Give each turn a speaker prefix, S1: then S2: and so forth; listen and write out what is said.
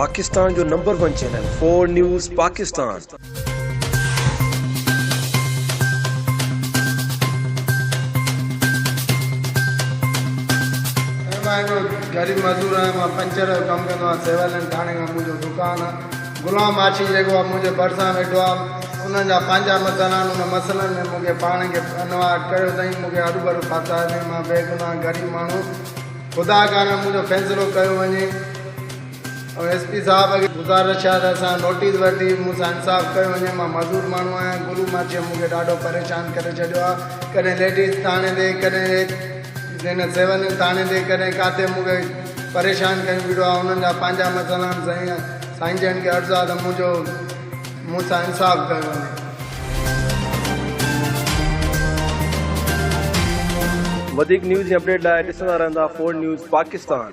S1: पाकिस्तान जो number 1 channel 4 news Pakistan.
S2: गरीब मजदूर है, मैं पंचर जो कम कंदो आहियां। सेवालन थाणे में मुझे दुकान है। गुलाम आशी जेको आहे मुंहिंजे भरिसां वेठो आहे। उन्हनि जा पंहिंजा मसइला आहिनि। उन मसइलनि में मूंखे पाण खे अनुवाद कयो अथई। मूंखे हरू फाता आहिनि। मां बेगुनाह गरीब माण्हू ख़ुदा कान मुंहिंजो फ़ैसिलो कयो वञे। और SP साहब खे गुज़ारिश आहे त असां नोटिस वठी मूंसां इंसाफ़ कयो वञे। मां मज़दूर माण्हू आहियां। गुरू माछी मूंखे ॾाढो परेशान करे छॾियो आहे। कॾहिं लेडीज़ थाणे ते, कॾहिं हिन सेवन थाणे ते, कॾहिं किथे मूंखे परेशान करे बीठो आहे। उन्हनि जा पंहिंजा मसइला आहिनि। साईं जन खे अर्ज़ु आहे त मूंसां इंसाफ़ कयो वञे।
S1: वधीक न्यूज़ अपडेट लाइ ॾिसंदा रहंदा 4 न्यूज़ पाकिस्तान।